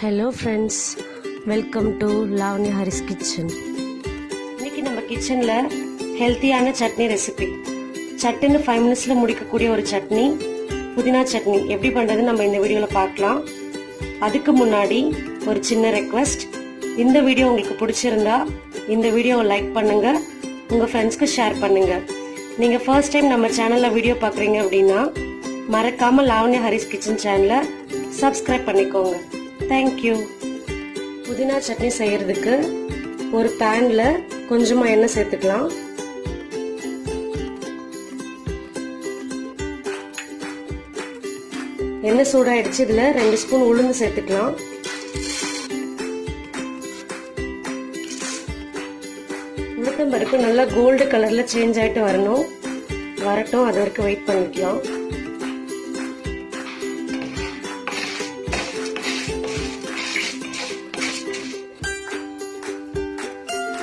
Hello friends, welcome to Lavanya Haris kitchen. இன்னைக்கு நம்ம கிச்சனில் ஹெல்த்தியான சட்னி ரெசிபி, சட்டுன்னு 5 மினிட்ஸில் முடிக்கக்கூடிய ஒரு சட்னி, புதினா சட்னி எப்படி பண்ணுறதுன்னு நம்ம இந்த வீடியோவில் பார்க்கலாம். அதுக்கு முன்னாடி ஒரு சின்ன ரெக்வெஸ்ட், இந்த வீடியோ உங்களுக்கு பிடிச்சிருந்தா இந்த வீடியோவை லைக் பண்ணுங்க, உங்கள் ஃப்ரெண்ட்ஸ்க்கு ஷேர் பண்ணுங்க. நீங்கள் ஃபர்ஸ்ட் டைம் நம்ம சேனலில் வீடியோ பார்க்குறீங்க அப்படின்னா மறக்காமல் லாவண்யா ஹரிஸ் கிச்சன் சேனலை சப்ஸ்கிரைப் பண்ணிக்கோங்க. தேங்க்யூ. புதினா சட்னி செய்யறதுக்கு ஒரு பேன்ல கொஞ்சமா எண்ணெய் சேர்த்துக்கலாம். எண்ணெய் சூடாயிடுச்சு. இதுல 2 ஸ்பூன் உளுந்து சேர்த்துக்கலாம். உளுத்தம் பருப்பு நல்லா கோல்டு கலர்ல சேஞ்ச் ஆயிட்டு வரட்டும், அது வரைக்கும் வெயிட் பண்ணிக்கலாம்.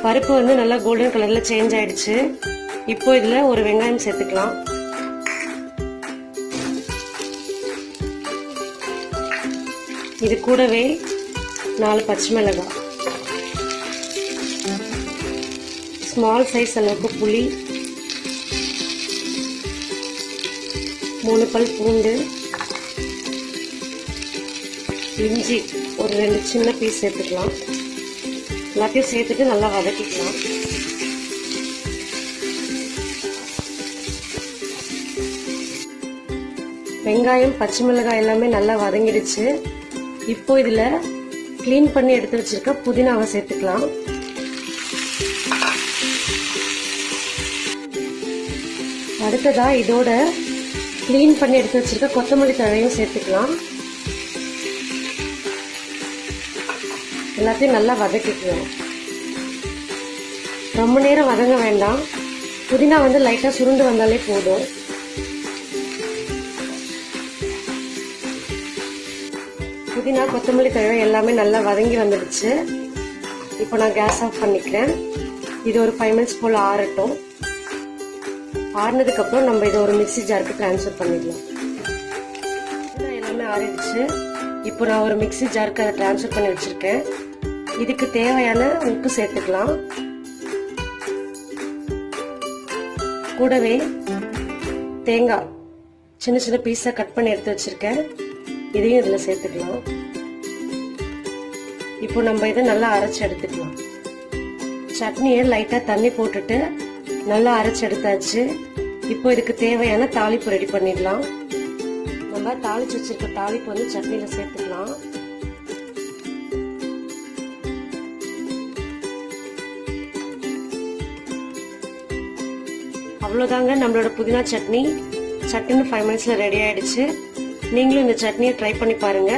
பருப்பு நல்லா கோல்டன் கலர்ல சேஞ்ச் ஆயிடுச்சு. இப்போ இதுல ஒரு வெங்காயம் சேர்த்துக்கலாம். இது கூடவே 4 பச்சை மிளகாய், ஸ்மால் சைஸ் அளவுக்கு புளி, 3 பல் பூண்டு, இஞ்சி ஒரு 2 சின்ன பீஸ் சேர்த்துக்கலாம். எல்லாத்தையும் சேர்த்துட்டு நல்லா வதக்கிக்கலாம். வெங்காயம் பச்சை மிளகாய் எல்லாமே நல்லா வதங்கிடுச்சு. இப்போ இதுல கிளீன் பண்ணி எடுத்து வச்சிருக்க புதினாவை சேர்த்துக்கலாம். அடுத்ததா இதோட கிளீன் பண்ணி எடுத்து வச்சிருக்க கொத்தமல்லி தழையும் சேர்த்துக்கலாம். எல்லாத்தையும் நல்லா வதக்கிக்கலாம். ரொம்ப நேரம் வதங்க வேண்டாம். புதினா லைட்டா சுருண்டு வந்தாலே போதும். புதினா கொத்தமல்லி தழை எல்லாமே நல்லா வதங்கி வந்துடுச்சு. இப்போ நான் கேஸ் ஆஃப் பண்ணிக்கிறேன். இது ஒரு 5 மினிட்ஸ் போல ஆறட்டும். ஆறுனதுக்கு அப்புறம் நம்ம இதை ஒரு மிக்ஸி ஜாருக்கு டிரான்ஸ்ஃபர் பண்ணிடலாம். எல்லாமே ஆறிடுச்சு. இப்போ நான் ஒரு மிக்ஸி ஜாருக்கு அதை டிரான்ஸ்ஃபர் பண்ணி வச்சிருக்கேன். இதுக்கு தேவையான உப்பு சேர்த்துக்கலாம். கூடவே தேங்காய் சின்ன சின்ன பீஸா கட் பண்ணி எடுத்து வச்சிருக்கேன். இதையும் இதுல சேர்த்துக்கலாம். இப்போ நம்ம இதை நல்லா அரைச்சு எடுத்துக்கலாம். சட்னியை லைட்டா தண்ணி போட்டுட்டு நல்லா அரைச்சு எடுத்தாச்சு. இப்போ இதுக்கு தேவையான தாளிப்பு ரெடி பண்ணிடலாம். நம்ம தாளிச்சு வச்சிருக்க தாளிப்பு சட்னியில சேர்த்துக்கலாம். அவ்வளோதாங்க, நம்மளோட புதினா சட்னி சட்டுன்னு 5 மினிட்ஸ்ல ரெடி ஆயிடுச்சு. நீங்களும் இந்த சட்னியை ட்ரை பண்ணி பாருங்க.